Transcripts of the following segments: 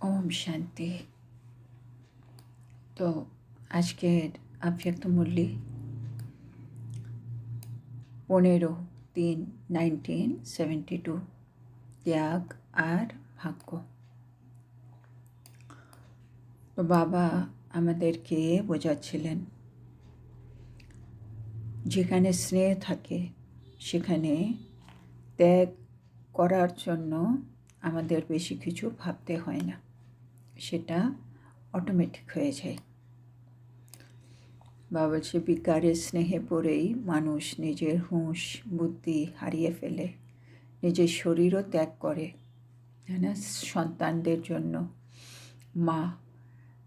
ওম শান্তি। তো আজকের আব্যক্ত মুরলি 15/3/1972 ত্যাগ আর ভাগ্য। তো বাবা আমাদেরকে বোঝাচ্ছিলেন যেখানে স্নেহ থাকে সেখানে ত্যাগ করার জন্য আমাদের বেশি কিছু ভাবতে হয় না, সেটা অটোমেটিক হয়ে যায়। বাবা বলছে বিকারের স্নেহে পড়েই মানুষ নিজের হুঁশ বুদ্ধি হারিয়ে ফেলে, নিজের শরীরও ত্যাগ করে, তাই না? সন্তানদের জন্য মা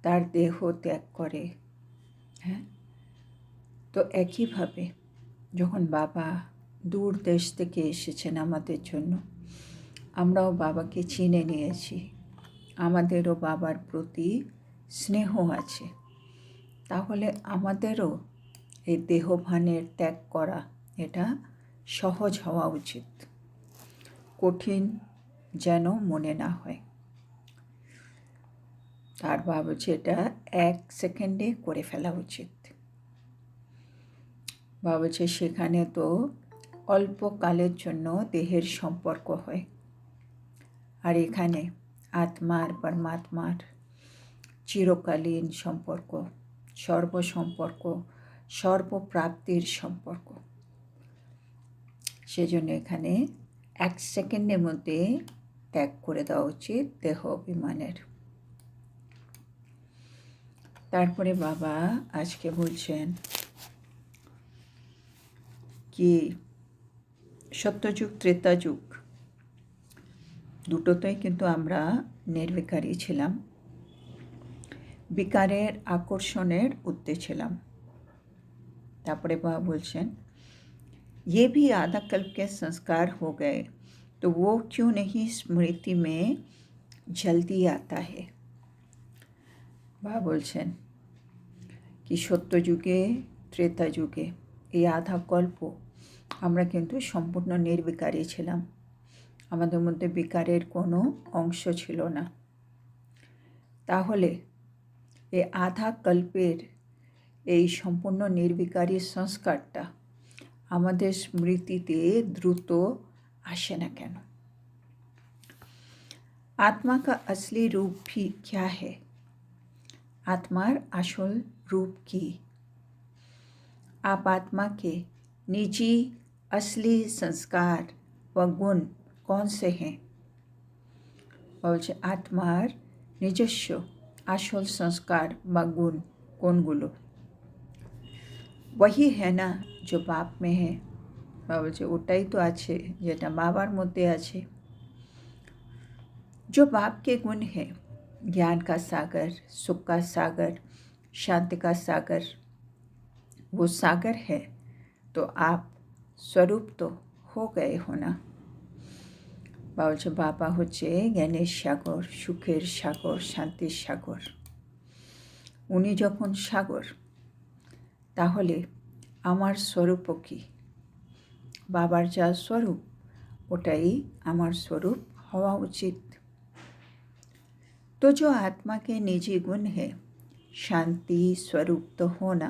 তার দেহ ত্যাগ করে। হ্যাঁ, তো একইভাবে যখন বাবা দূর দেশ থেকে এসেছেন আমাদের জন্য, আমরাও বাবাকে চিনে নিয়েছি, আমাদেরও বাবার প্রতি স্নেহ আছে, তাহলে আমাদেরও এই দেহভানের ত্যাগ করা এটা সহজ হওয়া উচিত, কঠিন যেন মনে না হয়। তার বাবা বলছে এটা 1 সেকেন্ডে করে ফেলা উচিত। বাবা বলছে সেখানে তো অল্পকালের জন্য দেহের সম্পর্ক হয়, আর এখানে আত্মার পরমাত্মার চিরকালীন সম্পর্ক, সর্বসম্পর্ক, সর্বপ্রাপ্তির সম্পর্ক। সেজন্য এখানে 1 সেকেন্ডের মধ্যে ত্যাগ করে দেওয়া উচিত দেহ অভিমানের। তারপরে বাবা আজকে বলছেন কি সত্যযুগ ত্রেতা যুগ দুটোতেই কিন্তু আমরা নির্বিকারী ছিলাম, বিকারের আকর্ষণের ঊর্ধ্বে ছিলাম। তারপরে বাবা বলছেন ये भी आधा कल्प के संस्कार हो गए तो वो क्यों नहीं स्मृति में जल्दी आता है। বাবা বলছেন কি সত্যযুগে ত্রেতা যুগে এই আধা কল্প আমরা কিন্তু সম্পূর্ণ নির্বিকারী ছিলাম, আমাদের মধ্যে বিকারের কোনো অংশ ছিল না। তাহলে এই আধা কল্পের এই সম্পূর্ণ নির্বিকারী সংস্কারটা আমাদের স্মৃতিতে দ্রুত আসে না কেন? आत्मा का असली रूप भी क्या है? आत्मार আসল रूप की? आप आत्मा के निजी असली संस्कार व गुण कौन से हैं? বলছে আত্মার নিজস্ব আসল সংস্কার বা গুণ কোনগুলো? वही है ना जो बाप में है। বাবা বলছে ওটাই তো আছে যেটা বাবার মধ্যে আছে। जो बाप के गुण है ज्ञान का सागर, सुख का सागर, शांति का सागर, वो सागर है तो आप स्वरूप तो हो गए हो ना। বাবা বলছে বাবা হচ্ছে জ্ঞানের সাগর, সুখের সাগর, শান্তির সাগর। উনি যখন সাগর তাহলে আমার স্বরূপও কি? বাবার যা স্বরূপ ওটাই আমার স্বরূপ হওয়া উচিত। तो जो आत्मा के निजी गुण है शांति स्वरूप तो होना।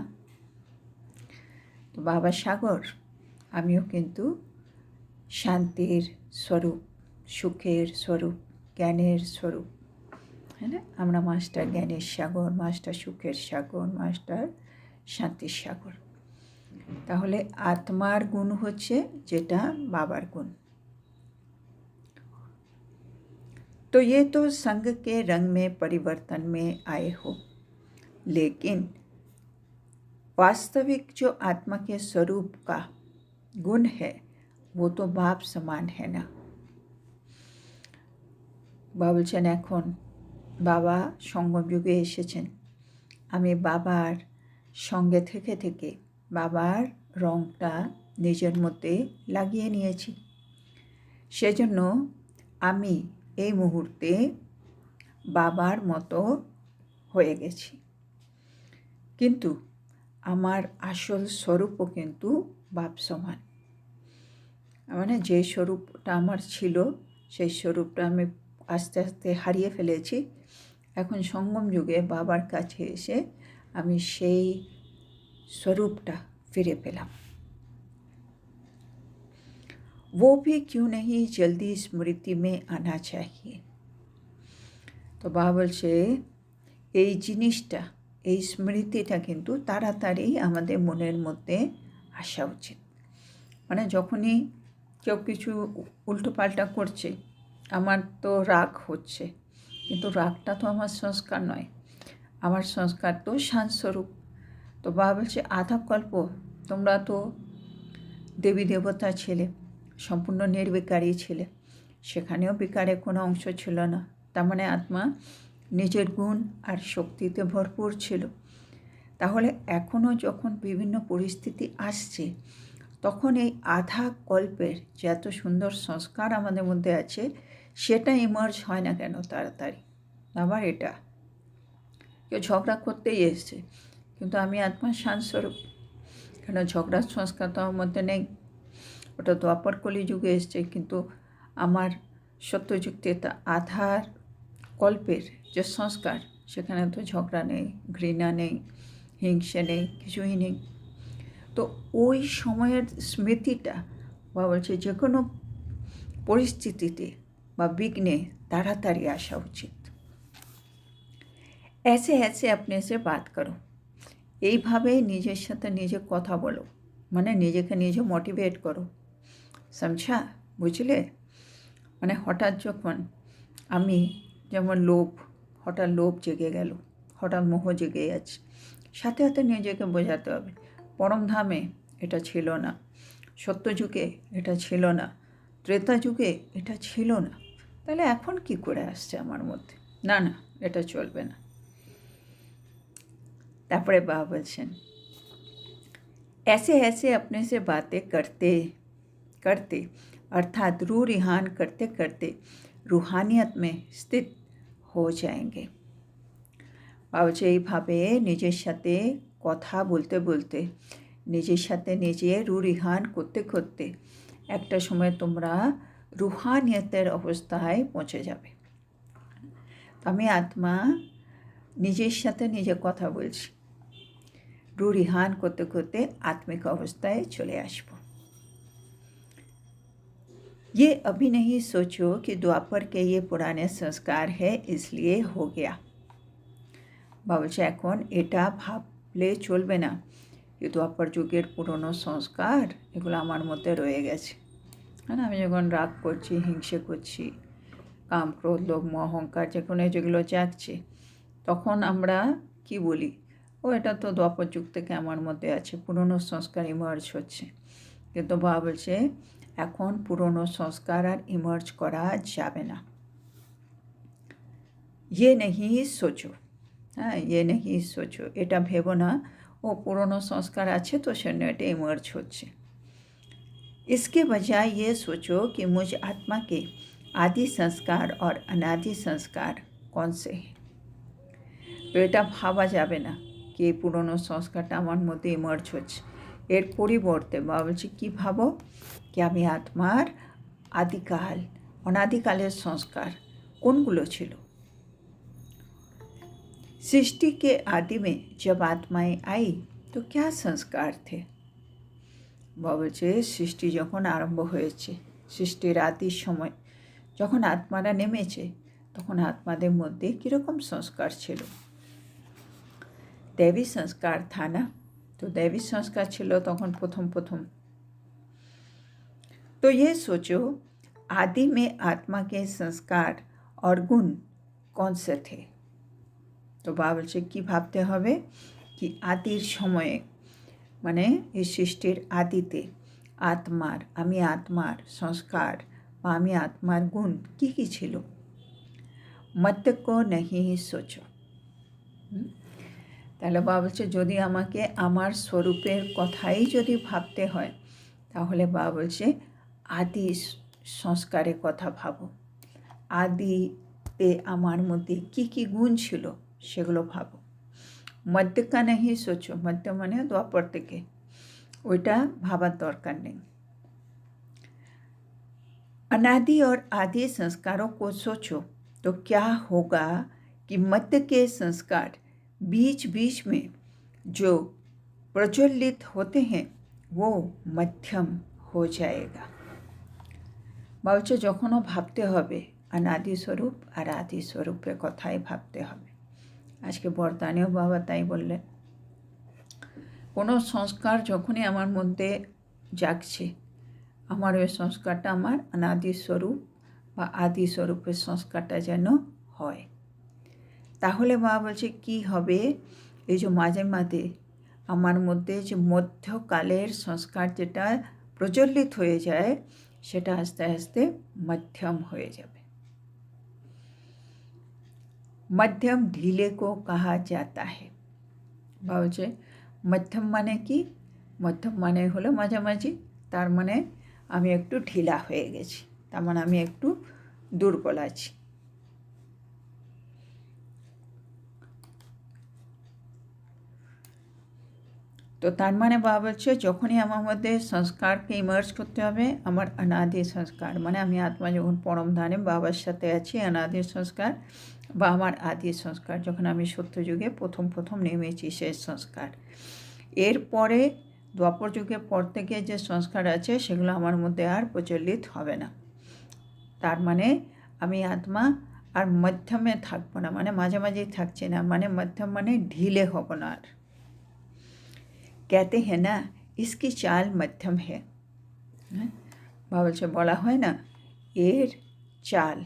तो बाबा सागर आमिও কিন্তু শান্তির স্বরূপ, সুখের স্বরূপ, জ্ঞানের স্বরূপ, হ্যাঁ না? আমরা মাস্টার জ্ঞানের সাগর, মাস্টার সুখের সাগর, মাস্টার শান্তির সাগর। তাহলে আত্মার গুণ হচ্ছে যেটা বাবার গুণ। तो ये तो संग के रंग में परिवर्तन में आए हो, लेकिन वास्तविक जो आत्मा के स्वरूप का गुण है वो तो बाप समान है ना। বাবা বলছেন এখন বাবা সঙ্গম যুগে এসেছেন, আমি বাবার সঙ্গে থেকে থেকে বাবার রঙটা নিজের মধ্যে লাগিয়ে নিয়েছি, সেজন্য আমি এই মুহূর্তে বাবার মতো হয়ে গেছি, কিন্তু আমার আসল স্বরূপও কিন্তু বাপ সমান। মানে যে স্বরূপটা আমার ছিল সেই স্বরূপটা আমি আস্তে আস্তে হারিয়ে ফেলেছি। এখন সঙ্গম যুগে বাবার কাছে এসে আমি সেই स्वरूपটা ফিরে পেলাম। वो भी क्यों नहीं जल्दी स्मृति में आना चाहिए। তো বাবা বলছে এই জিনিসটা, এই স্মৃতিটা কিন্তু তাড়াতাড়ি আমাদের মনের মধ্যে আসা উচিত। মানে যখনই কেউ কিছু উল্টোপাল্টা করছে, আমার তো রাগ হচ্ছে, কিন্তু রাগটা তো আমার সংস্কার নয়, আমার সংস্কার তো শান্তস্বরূপ। তো বাবা বলছে আধা কল্প তোমরা তো দেবী দেবতা ছিলে, সম্পূর্ণ নির্বিকারী ছিলে, সেখানেও বিকারের কোনো অংশ ছিল না। তার মানে আত্মা নিজের গুণ আর শক্তিতে ভরপুর ছিল। তাহলে এখনও যখন বিভিন্ন পরিস্থিতি আসছে, তখন এই আধা কল্পের যে এত সুন্দর সংস্কার আমাদের মধ্যে আছে, সেটা ইমার্জ হয় না কেন তাড়াতাড়ি? আবার এটা কেউ ঝগড়া করতেই এসছে, কিন্তু আমি আত্মার শান্তস্বরূপ, কেন ঝগড়ার সংস্কার তো আমার মধ্যে নেই। ওটা দ্বাপর কলি যুগে এসছে, কিন্তু আমার সত্যযুক্তি আধার কল্পের যে সংস্কার, সেখানে তো ঝগড়া নেই, ঘৃণা নেই, হিংসে নেই, কিছুই নেই। তো ওই সময়ের স্মৃতিটা বা বলছে যে কোনো পরিস্থিতিতে বা বিঘ্নে তাড়াতাড়ি আসা উচিত। ऐसे ऐसे अपने से बात करो, এইভাবেই নিজের সাথে নিজে কথা বলো, মানে নিজেকে নিজে মোটিভেট করো। সমঝা? বুঝলে? মানে হঠাৎ যখন আমি যেমন হঠাৎ লোভ জেগে গেল, হঠাৎ মোহ জেগে যাচ্ছে, সাথে সাথে নিজেকে বোঝাতে হবে পরমধামে এটা ছিল না, সত্যযুগে এটা ছিল না, ত্রেতা যুগে এটা ছিল না, তাহলে এখন কি করে আসছে আমার মধ্যে? না না, এটা চলবে না। তারপরে বাবা বলছেন ऐसे ऐसे अपने से बातें करते करते अर्थात रूह रिहान करते करते रूहानियत में स्थित हो जाएंगे। বাবা এইভাবে নিজের সাথে কথা বলতে বলতে, নিজের সাথে নিজে রূহ রিহান করতে করতে একটা সময় তোমরা রুহানিয়তের অবস্থায় পৌঁছে যাবে। আমি আত্মা নিজের সাথে নিজে কথা বলছি, রূহ রিহান করতে করতে आत्मिक अवस्थाएं चले आसबो। ये अभी नहीं सोचो कि द्वापर के ये पुराने संस्कार है इसलिए हो गया। बाबा এখন এটা ভাবলে চলবে না যে দ্বাপর যুগের পুরনো সংস্কার এগুলো আমার মধ্যে রয়ে গেছে। হ্যাঁ, আমি যখন রাগ করছি, হিংসে করছি, কাম ক্রোধ লোভ মোহ অহংকার যেগুলো জাগছে, তখন আমরা কি বলি, ও এটা তো দ্বাপর যুগ থেকে আমার মধ্যে আছে, পুরনো সংস্কার ইমার্জ হচ্ছে। কিন্তু বাবা বলছে এখন পুরনো সংস্কার আর ইমার্জ করা যাবে না। ये नहीं सोचो, হ্যাঁ, ये नहीं सोचो, এটা ভেবো না ও পুরনো সংস্কার আছে তো সেজন্য এটা ইমার্জ হচ্ছে। इसके बजाय ये सोचो कि मुझ आत्मा के आदि संस्कार और अनादि संस्कार कौन से हैं। তো এটা ভাবা যাবে না কি এই পুরনো সংস্কারটা আমার মধ্যে ইমার্জ হচ্ছে। এর পরিবর্তে বাবা বলছে কী ভাবো, कि আমি আত্মার আদিকাল অনাদিকালের সংস্কার কোনগুলো ছিল। सृष्टि के आदि में जब आत्माएं आई तो क्या संस्कार थे। বাবা বলছে সৃষ্টি যখন আরম্ভ হয়েছে, সৃষ্টির আদির সময় যখন আত্মারা নেমেছে, তখন আত্মাদের মধ্যে কীরকম সংস্কার ছিল। दैवी संस्कार था ना, तो दैवी संस्कार ছিল তখন প্রথম প্রথম। तो ये सोचो आदि में आत्मा के संस्कार और गुण कौन से थे। তো বাবা বলছে কী ভাবতে হবে, কি আদির সময়ে মানে এই সৃষ্টির আদিতে আমি আত্মার সংস্কার বা আমি আত্মার গুণ কী কী ছিল। মত কো नहीं सोचो। তাহলে বাবা বলছে যদি আমাকে আমার স্বরূপের কথাই যদি ভাবতে হয়, তাহলে বাবা বলছে আদি সংস্কারের কথা ভাবো, আদিতে আমার মধ্যে কী কী গুণ ছিল সেগুলো ভাবো। মধ্য কা नहीं सोचो, মধ্য মানে দ্বাপর থেকে, ওইটা ভাবার দরকার নেই। अनादि और आदि संस्कारों को सोचो तो क्या होगा कि मध्य के संस्कार बीच बीच में जो प्रज्वलित होते हैं वो मध्यम हो जाएगा। বলছে যখনও ভাবতে হবে অনাদি স্বরূপ আর আদি স্বরূপের কথাই ভাবতে হবে। আজকে বরদানেও বাবা তাই বললেন, কোনো সংস্কার যখনই আমার মধ্যে জাগছে, আমার ওই সংস্কারটা আমার অনাদি স্বরূপ বা আদি স্বরূপের সংস্কারটা যেন হয়। তাহলে বাবা বলছে কি হবে, এই যে মাঝে মাঝে আমার মধ্যে যে মধ্যকালের সংস্কার যেটা প্রজ্বলিত হয়ে যায় সেটা আস্তে আস্তে মধ্যম হয়ে যাবে। मध्यम ढीले को कहा जाता है। বলছে মধ্যম মানে কি? মধ্যম মানে হলো মাঝামাঝি, তার মানে আমি একটু ঢিলা হয়ে গেছি, তার মানে আমি একটু দুর্বল আছি। তো তার মানে বাবা বলছে যখনই আমার মধ্যে সংস্কারকে ইমার্জ করতে হবে, আমার অনাদি সংস্কার মানে আমি আত্মা যখন পরম ধানে বাবার সাথে আছি, অনাদি সংস্কার বা আমার আদি সংস্কার যখন আমি সত্যযুগে প্রথম নেমেছি সেই সংস্কার, এরপরে দ্বাপর যুগের পর থেকে যে সংস্কার আছে সেগুলো আমার মধ্যে আর প্রচলিত হবে না। তার মানে আমি আত্মা আর মধ্যমে থাকবো না, মানে মাঝামাঝি থাকছি না, মানে মধ্যম মানে ঢিলে হব না আর। कहते हैं ना इसकी चाल मध्यम है। বলছে বলা হয় না এর চাল,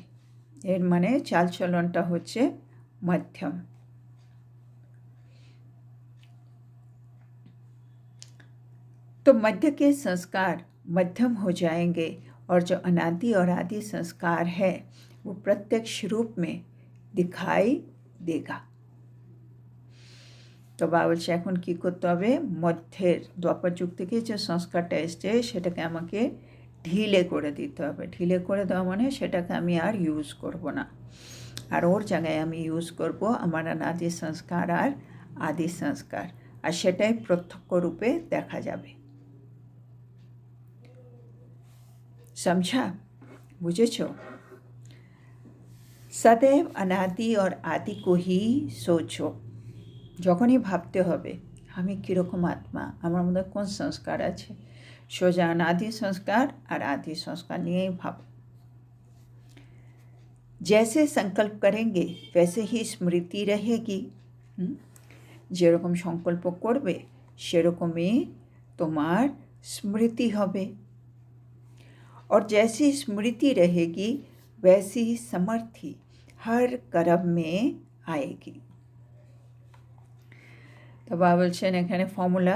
এর মানে চাল চলনটা হচ্ছে मध्यम। तो मध्य के संस्कार मध्यम हो जाएंगे और जो अनादि और आदि संस्कार है वो प्रत्यक्ष रूप में दिखाई देगा। তো বাবা বলছে এখন কী করতে হবে, মধ্যের দ্বাপর যুগ থেকে যে সংস্কারটা এসছে সেটাকে আমাকে ঢিলে করে দিতে হবে। ঢিলে করে দেওয়া মানে সেটাকে আমি আর ইউজ করব না, আর ওর জায়গায় আমি ইউজ করব আমার অনাদি সংস্কার আর আদি সংস্কার, আর সেটাই প্রত্যক্ষ রূপে দেখা যাবে। समझा? বুঝেছ? सदैव अनादि और आदि को ही सोचो। যখনই ভাবতে হবে আমি কীরকম আত্মা, আমার মধ্যে কোন সংস্কার আছে, সোজা অনাদি সংস্কার আর আদি সংস্কার নিয়েই ভাব। जैसे संकल्प करेंगे वैसे ही स्मृति रहेगी। যেরকম সংকল্প করবে সেরকমই তোমার স্মৃতি হবে, और जैसी स्मृति रहेगी वैसी समर्थि हर कर्म में आएगी। তো বাবা বলছেন এখানে ফর্মুলা,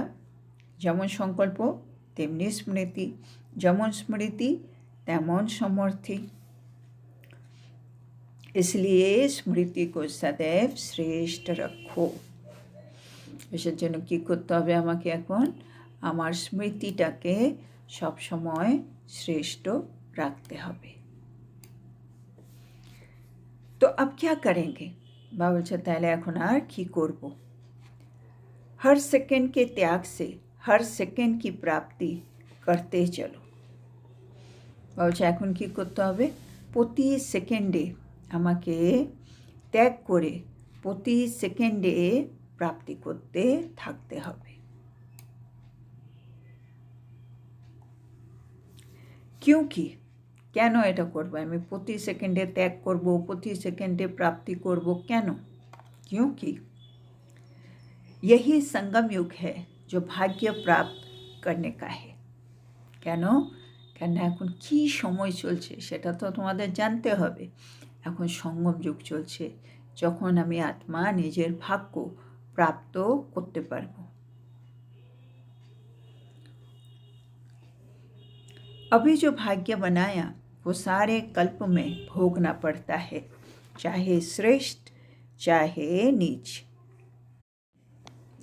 যেমন সংকল্প তেমনি স্মৃতি, যেমন স্মৃতি তেমন সমর্থি। इसलिए स्मृति को सदैव श्रेष्ठ रखो। এসের জন্য কী করতে হবে আমাকে এখন, আমার স্মৃতিটাকে সবসময় শ্রেষ্ঠ রাখতে হবে। তো अब क्या करेंगे? বাবা বলছে তাহলে এখন আর কী করব? हर सेकंड के त्याग से हर सेकंड की प्राप्ति करते चलो। বলছে এখন কী করতে হবে, প্রতি সেকেন্ডে আমাকে ত্যাগ করে প্রতি সেকেন্ডে প্রাপ্তি করতে থাকতে হবে। क्योंकि কেন এটা করব, আমি প্রতি সেকেন্ডে ত্যাগ করব, প্রতি সেকেন্ডে প্রাপ্তি করব কেন? क्योंकि यही संगम युग है जो भाग्य प्राप्त करने का है। কেন? কেন এখন কী সময় চলছে সেটা তো তোমাদের জানতে হবে। এখন সঙ্গম যুগ চলছে, যখন আমি আত্মা নিজের ভাগ্য প্রাপ্ত করতে পারব। अभी जो भाग्य बनाया वो सारे कल्प में भोगना पड़ता है, चाहे श्रेष्ठ चाहे नीच।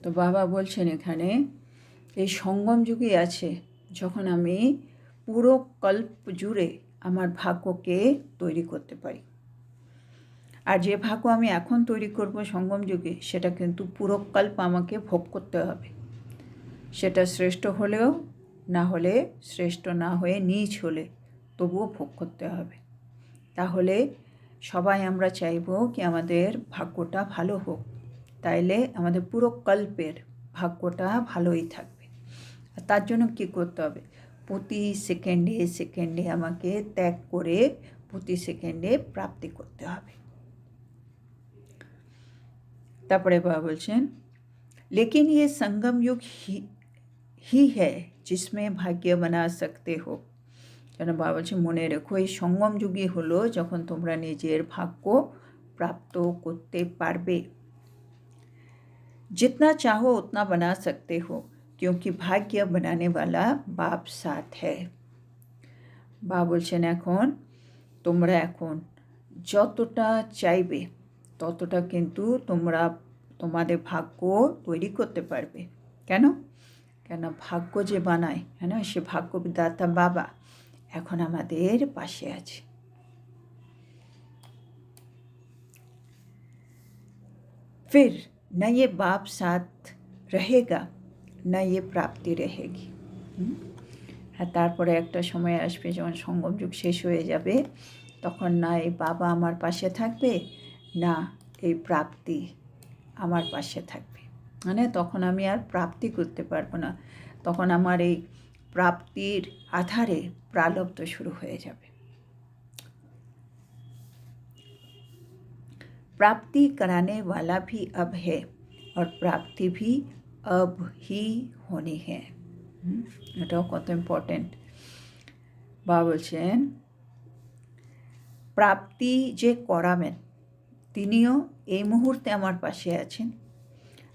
তো বাবা বলছেন এখানে এই সঙ্গম যুগে আছে যখন আমি পুরো কল্প জুড়ে আমার ভাগ্যকে তৈরি করতে পারি, আর যে ভাগ্য আমি এখন তৈরি করব সঙ্গম যুগে সেটা কিন্তু পুরো কল্প আমাকে ভোগ করতে হবে। সেটা শ্রেষ্ঠ হলেও না হলে, শ্রেষ্ঠ না হয়ে নীচ হলে তবুও ভোগ করতে হবে। তাহলে সবাই আমরা চাইবো কি আমাদের ভাগ্যটা ভালো হোক, তাইলে আমাদের পুরো কল্পের ভাগ্যটা ভালোই থাকবে। আর তার জন্য কী করতে হবে, প্রতি সেকেন্ডে সেকেন্ডে আমাকে ত্যাগ করে প্রতি সেকেন্ডে প্রাপ্তি করতে হবে। তারপরে বাবা বলছেন, लेकिन ये संगम युग ही है जिसमें भाग्य बना सकते हो। যেন বাবা বলছে মনে রেখো এই সঙ্গম যুগই হলো যখন তোমরা নিজের ভাগ্য প্রাপ্ত করতে পারবে। जितना चाहो उतना बना सकते हो क्योंकि भाग्य बनाने वाला बाप साथ है। বাবা বলছেন এখন তোমরা এখন যতটা চাইবে ততটা কিন্তু তোমরা তোমাদের ভাগ্য তৈরি করতে পারবে। কেন? কেন ভাগ্য যে বানায়, হ্যাঁ না, সে ভাগ্য বিধাতা বাবা এখন আমাদের পাশে আছে। फिर न ये बाप साथ रहेगा न ये प्राप्ति रहेगी। হ্যাঁ, তারপরে একটা সময় আসবে যখন সঙ্গম যুগ শেষ হয়ে যাবে, তখন না এই বাবা আমার পাশে থাকবে না এই প্রাপ্তি আমার পাশে থাকবে। মানে তখন আমি আর প্রাপ্তি করতে পারবো না, তখন আমার এই প্রাপ্তির আধারে প্রালব্ধ শুরু হয়ে যাবে। प्राप्ति कराने वाला भी अब है और प्राप्ति भी अब ही होनी है। এটাও কত ইম্পর্টেন্ট। বাবা বলছেন প্রাপ্তি যে করাবেন তিনিও এই মুহূর্তে আমার পাশে আছেন,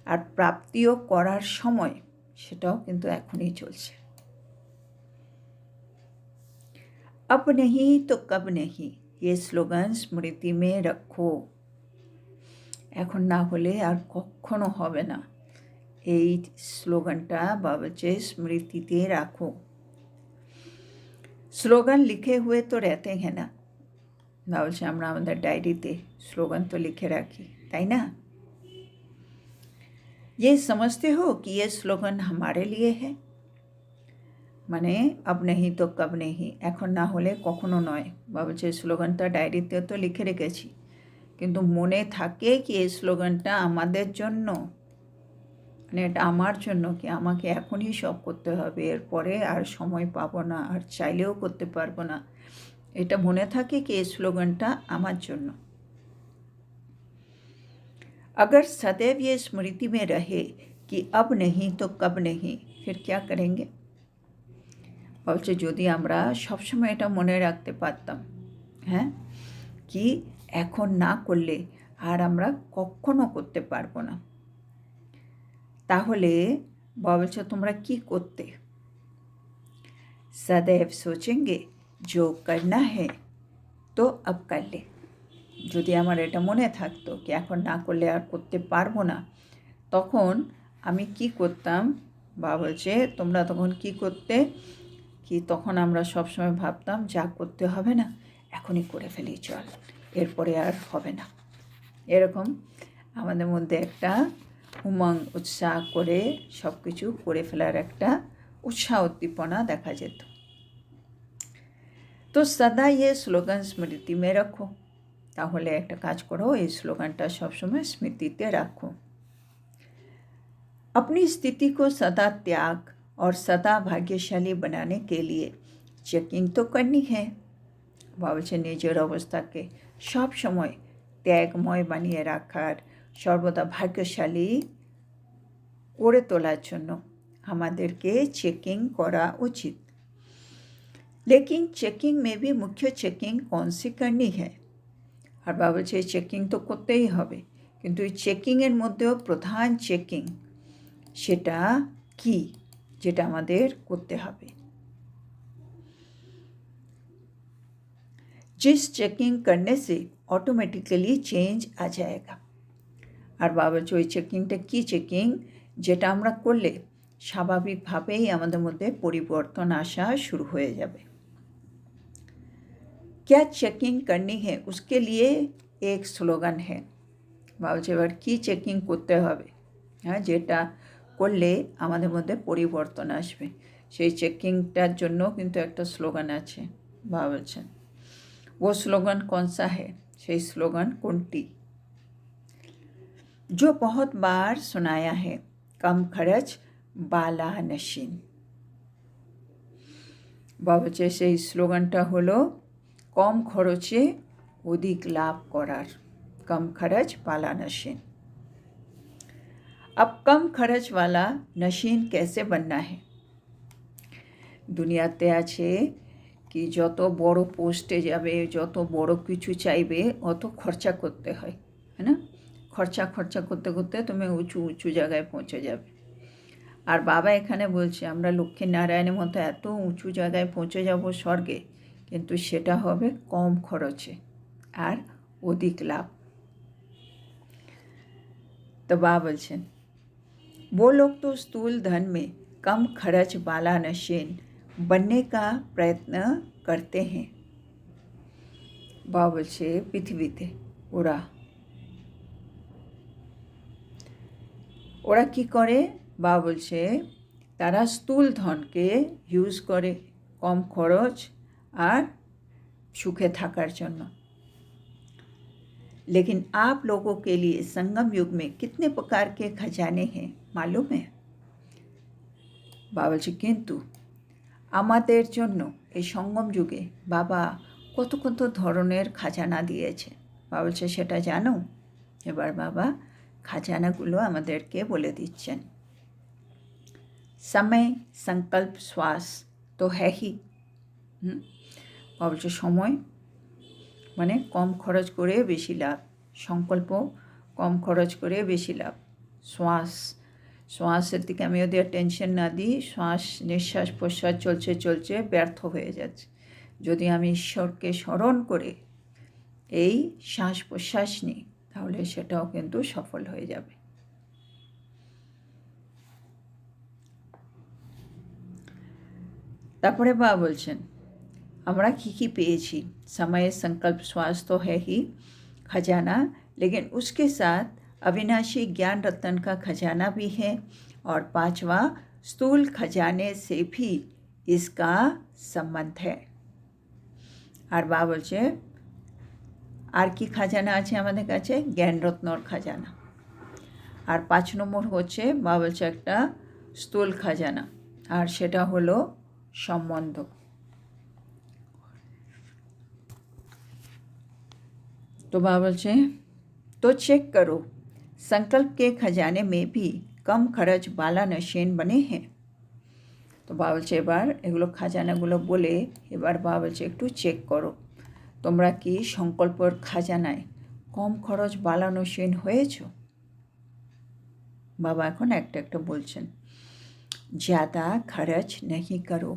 আর প্রাপ্তিও করার সময় সেটাও কিন্তু এখনই চলছে। अब नहीं तो कब नहीं ये স্লোগান স্মৃতি में रखो। এখন না হলে আর কখনো হবে না, এই স্লোগানটা বাবা বলছে স্মৃতিতে রাখো। স্লোগান লিখে হুয়ে তো रहते हैं না, বাবা বলছে আমরা আমাদের ডায়েরিতে স্লোগান তো লিখে রাখি, তাই না? ये समझते हो कि ये स्लोगन हमारे लिए है, মানে अब नहीं तो कब नहीं, এখন না হলে কখনো নয়। বাবা বলছে স্লোগানটা ডায়েরিতে তো লিখে রেখেছি, কিন্তু মনে থাকে কি এই স্লোগানটা আমাদের জন্য, মানে এটা আমার জন্য, কি আমাকে এখনই সব করতে হবে, এরপরে আর সময় পাবো না, আর চাইলেও করতে পারবো না। এটা মনে থাকে কি এই স্লোগানটা আমার জন্য। अगर सदैव ये स्मृति में रहे कि अब नहीं तो कब नहीं फिर क्या करेंगे। বলছে যদি আমরা সবসময় এটা মনে রাখতে পারতাম, হ্যাঁ, কি এখন না করলে আর আমরা কখনো করতে পারবো না, তাহলে বলছে তোমরা কি করতে। सदैव सोचेंगे जो करना है तो अब कर ले। যদি আমার এটা মনে থাকতো কি এখন না করলে আর করতে পারবো না, তখন আমি কি করতাম। বাবা বলছে তোমরা তখন কি করতে, কি তখন আমরা সবসময় ভাবতাম যা করতে হবে না এখনই করে ফেলি, চল এরপরে আর হবে না। এরকম আমাদের মধ্যে একটা উমঙ্গ উৎসাহ করে সব কিছু করে ফেলার একটা উৎসাহ উদ্দীপনা দেখা যেত। তো সদা ये স্লোগান স্মৃতি में रखो, তাহলে একটা কাজ করো এই স্লোগানটা সবসময় স্মৃতিতে রাখো। अपनी स्थिति को सदा त्याग और सदा भाग्यशाली बनाने के लिए चेकिंग तो करनी है। বাবা বলছে নিজের অবস্থাকে সব সময় ত্যাগময় বানিয়ে রাখার, সর্বদা ভাগ্যশালী করে তোলার জন্য আমাদেরকে চেকিং করা উচিত। लेकिन चेकिंग में भी मुख्य चेकिंग कौन सी करनी है। আর বাবা বলছে এই চেকিং তো করতেই হবে, কিন্তু এই চেকিংয়ের মধ্যেও প্রধান চেকিং সেটা কি, যেটা আমাদের করতে হবে। जिस चेकिंग करने से ऑटोमेटिकली चेंज आ जाएगा। আর বাবা বলছে ওই চেকিংটা কি চেকিং, যেটা আমরা করলে স্বাভাবিকভাবেই আমাদের মধ্যে পরিবর্তন আসা শুরু হয়ে যাবে। क्या चेकिंग करनी है उसके लिए एक স্লোগান है। বাবা বলছে এবার কী চেকিং করতে হবে, হ্যাঁ, যেটা করলে আমাদের মধ্যে পরিবর্তন আসবে, সেই চেকিংটার জন্য কিন্তু একটা স্লোগান আছে। বাবা বলছেন वो স্লোগান कौन सा है, সেই স্লোগান কোনটি? जो बहुत बार सुनाया है, कम खर्च बाला नशीन। বাবা বলছে সেই স্লোগানটা হলো কম খরচে অধিক লাভ করার, कम खर्च बाला नशीन। अब कम खर्च वाला नशीन कैसे बनना है? দুনিয়াতে আছে কি যত বড় পোস্টে যাবে, যত বড় কিছু চাইবে, অত খরচা করতে হয়, है ना? খরচা করতে করতে তুমি উঁচু উঁচু জায়গায় পৌঁছে যাবে। আর বাবা এখানে বলছে আমরা লক্ষ্মী নারায়ণের মতো এত উঁচু জায়গায় পৌঁছে যাব স্বর্গে, কিন্তু সেটা হবে কম খরচে আর অধিক লাভ। তো বাবা বলছেন वो लोग तो स्थूल धन में कम खर्च वाला नशीन बनने का प्रयत्न करते हैं। বাবা বলছে পৃথিবীতে ওরা কি করে? বাবা বলছে তারা স্থূল ধনকে ইউজ করে কম খরচ আর সুখে থাকার জন্য। लेकिन आप लोगों के लिए संगम युग में कितने प्रकार के खजाने हैं मालूम है? বাবা বলছে কিন্তু আমাদের জন্য এই সঙ্গম যুগে বাবা কত কত ধরনের খাজানা দিয়েছে। বাবা বলছে সেটা জানো? এবার বাবা খাজানাগুলো আমাদেরকে বলে দিচ্ছেন। समय संकल्प श्वास तो है ही। বাবা বলছে সময় মানে কম খরচ করে বেশি লাভ, সংকল্প কম খরচ করে বেশি লাভ। শ্বাসের দিকে আমি যদি টেনশন না দিই, শ্বাস নিঃশ্বাস প্রশ্বাস চলছে চলছে ব্যর্থ হয়ে যাচ্ছে। যদি আমি ঈশ্বরকে স্মরণ করে এই শ্বাস প্রশ্বাস নিই, তাহলে সেটাও কিন্তু সফল হয়ে যাবে। তারপরে বাবা বলছেন আমরা কী পেয়েছি? समय संकल्प श्वास तो है ही खजाना, लेकिन उसके साथ अविनाशी ज्ञान रत्न का खजाना भी है, और पांचवा स्थूल खजाने से भी इसका संबंध है। আর বাবা বলছে আর কি খাজানা আছে আমাদের কাছে? জ্ঞানরত্নর খাজানা। আর 5 নম্বর হচ্ছে বাবা বলছে একটা স্থূল খাজানা, আর সেটা হলো সম্বন্ধ। तो बाबा बोलते तो चेक करो संकल्प के खजाने में भी कम खर्च वाला नशीन बने हैं। তো বাবা বলছে এবার এগুলো খাজানাগুলো বলে এবার বাবা বলছে একটু চেক করো তোমরা কি সংকল্পর খাজানায় কম খরচ বালা নশীন হয়েছ? বাবা এখন একটা একটা বলছেন ज़्यादा खर्च नहीं करो।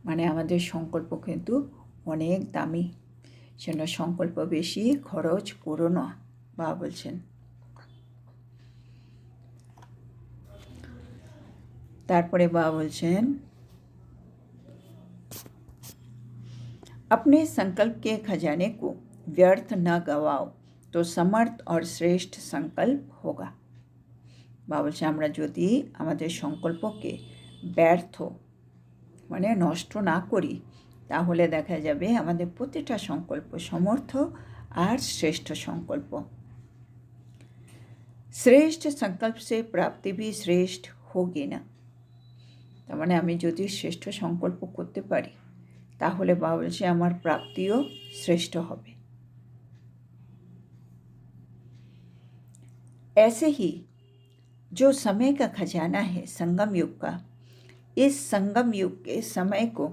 মানে আমাদের সংকল্প কিন্তু অনেক দামি, সেজন্য সংকল্প বেশি খরচ করো না, বাবা বলছেন। তারপরে বাবা বলছেন अपने संकल्प के खजाने को व्यर्थ न गवाओ तो समर्थ और श्रेष्ठ संकल्प होगा। বাবা বলছে আমরা যদি আমাদের সংকল্পকে ব্যর্থ মানে নষ্ট না করি, তাহলে দেখা যাবে আমাদের প্রতিটা সংকল্প সমর্থ আর শ্রেষ্ঠ সংকল্প। শ্রেষ্ঠ সংকল্প সে প্রাপ্তি भी শ্রেষ্ঠ होगी না। তার মানে আমি যদি শ্রেষ্ঠ সংকল্প করতে পারি, তাহলে বাবা বলছে আমার প্রাপ্তিও শ্রেষ্ঠ হবে। ऐसे ही जो समय का खजाना है संगम युग का, इस संगम युग के समय को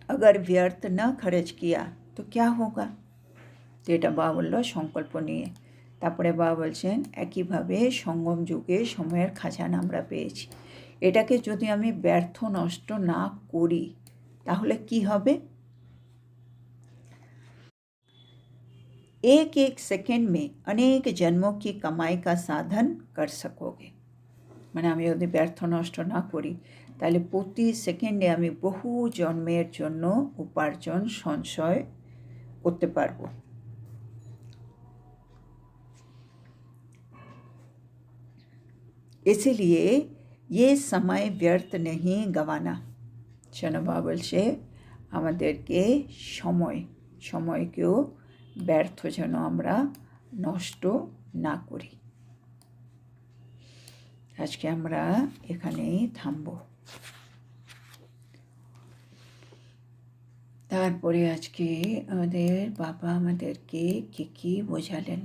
अगर व्यर्थ न खर्च किया तो क्या होगा? তো এটা বাবা বললো সংকল্প নিয়ে। তারপরে বাবা বলছেন একইভাবে সঙ্গম যুগে সময়ের খাজানা আমরা পেয়েছি, এটাকে যদি আমি ব্যর্থ নষ্ট না করি তাহলে কি হবে? एक एक सेकेंड में अनेक जन्मों की कमाई का साधन कर सकोगे। মানে আমি যদি ব্যর্থ নষ্ট না করি তাহলে প্রতি সেকেন্ডে আমি বহু জন্মের জন্য উপার্জন সঞ্চয় করতে পারবো। इसलिए ये समय व्यर्थ नहीं गवाना। বাবা বলছে আমাদেরকে সময় সময়কেও ব্যর্থ যেন আমরা নষ্ট না করি। আজকে আমরা এখানেই থামব। তারপরে আজকে আমাদের বাবা আমাদেরকে কি বোঝালেন।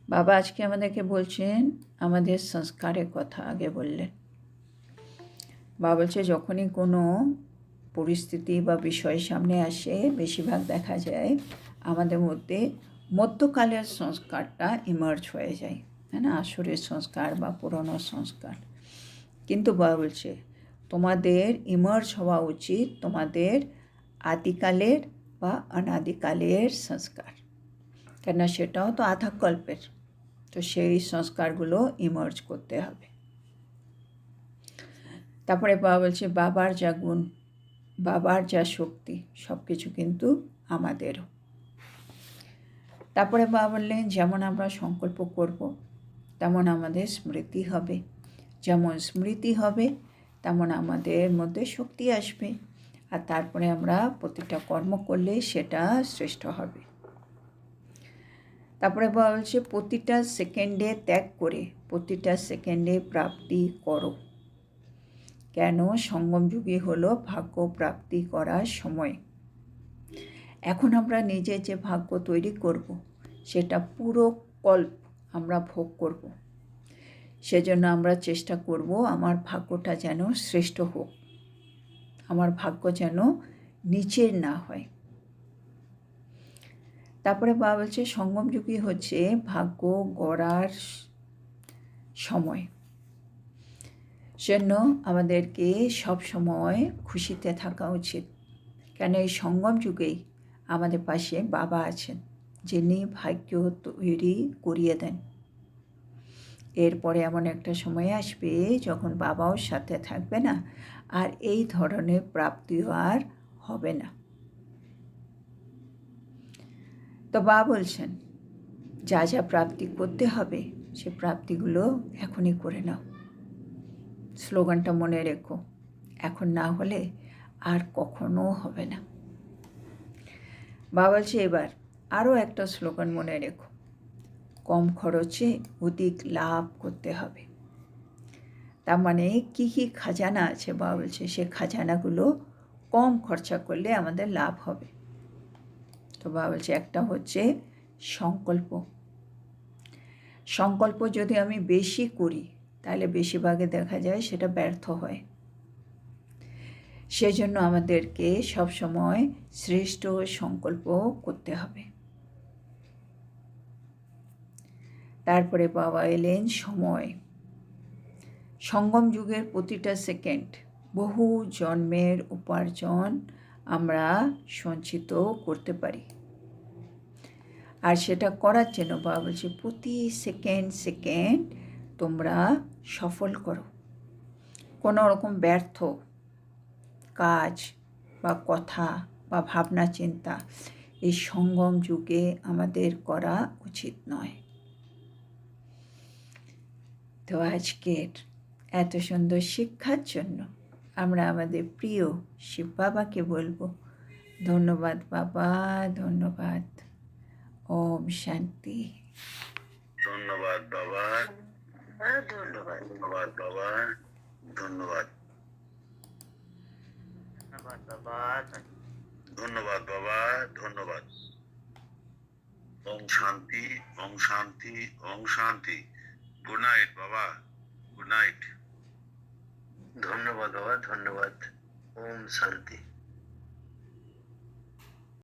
বাবা আজকে আমাদেরকে বলছেন আমাদের সংস্কারের কথা আগে বললেন। বাবা বলছে যখনই কোনো পরিস্থিতি বা বিষয় সামনে আসে বেশিরভাগ দেখা যায় আমাদের মধ্যে মধ্যকালের সংস্কারটা ইমার্জ হয়ে যায়, তাই না, আসরের সংস্কার বা পুরনো সংস্কার। কিন্তু বাবা বলছে তোমাদের ইমার্জ হওয়া উচিত তোমাদের আদিকালের বা অনাদিকালের সংস্কার, কেননা সেটাও তো আধা কল্পের। তো সেই সংস্কারগুলো ইমার্জ করতে হবে। তারপরে বাবা বলছে বাবার যা গুণ, বাবার যা শক্তি, সব কিছু কিন্তু আমাদেরও। তারপরে বাবা বললেন যেমন আমরা সংকল্প করব তেমন আমাদের স্মৃতি হবে, যেমন স্মৃতি হবে তেমন আমাদের মধ্যে শক্তি আসবে, আর তারপরে আমরা প্রতিটা কর্ম করলে সেটা শ্রেষ্ঠ হবে। তারপরে বাবা বলছে প্রতিটা সেকেন্ডে ত্যাগ করে প্রতিটা সেকেন্ডে প্রাপ্তি করো, কেন সঙ্গম যুগে হলো ভাগ্য প্রাপ্তি করার সময়। এখন আমরা নিজে যে ভাগ্য তৈরি করব সেটা পুরো কল্প আমরা ভোগ করব। সেজন্য আমরা চেষ্টা করব আমার ভাগ্যটা যেন শ্রেষ্ঠ হোক, আমার ভাগ্য যেন নিচের না হয়। তারপরে বাবা বলছে সঙ্গম যুগই হচ্ছে ভাগ্য গড়ার সময়। জন্য আমাদেরকে সব সময় খুশিতে থাকা উচিত, কেন এই সঙ্গম যুগেই আমাদের পাশে বাবা আছেন যিনি ভাগ্য তৈরি করিয়ে দেন। এরপরে এমন একটা সময় আসবে যখন বাবাও সাথে থাকবে না, আর এই ধরনের প্রাপ্তিও আর হবে না। তো বাবা বলছেন যা যা প্রাপ্তি করতে হবে সে প্রাপ্তিগুলো এখনই করে নাও। স্লোগানটা মনে রেখো, এখন না হলে আর কখনো হবে না। বাবা বলছে এবার আরও একটা স্লোগান মনে রেখো, কম খরচে অধিক লাভ করতে হবে। তার মানে কী কী খাজানা আছে বাবা বলছে সে খাজানাগুলো কম খরচা করলে আমাদের লাভ হবে। তো বাবা বলছে একটা হচ্ছে সংকল্প। সংকল্প যদি আমি বেশি করি তাহলে বেশিরভাগে দেখা যায় সেটা ব্যর্থ হয়। সেজন্য আমাদেরকে সবসময় শ্রেষ্ঠ সংকল্প করতে হবে। তারপরে বাবা এলেন সময়। সঙ্গম যুগের প্রতিটা সেকেন্ড বহু জন্মের উপার্জন আমরা সঞ্চিত করতে পারি, আর সেটা করার জন্য বাবা বলছে প্রতি সেকেন্ড তোমরা সফল করো। কোনো রকম ব্যর্থ কাজ বা কথা বা ভাবনা চিন্তা এই সঙ্গম যুগে আমাদের করা উচিত নয়। তো আজকের এত সুন্দর শিক্ষার জন্য আমরা আমাদের প্রিয় শিব বাবাকে বলবো ধন্যবাদ বাবা, ধন্যবাদ। ওম শান্তি। ধন্যবাদ বাবা, ধন্যবাদ ধন্যবাদ বাবা, ধন্যবাদ ধন্যবাদ বাবা, ধন্যবাদ বাবা, ধন্যবাদ। ওম শান্তি, ওম শান্তি, ওম শান্তি। গুড নাইট বাবা, গুড নাইট। ধন্যবাদ বাবা, ধন্যবাদ। ওম শান্তি।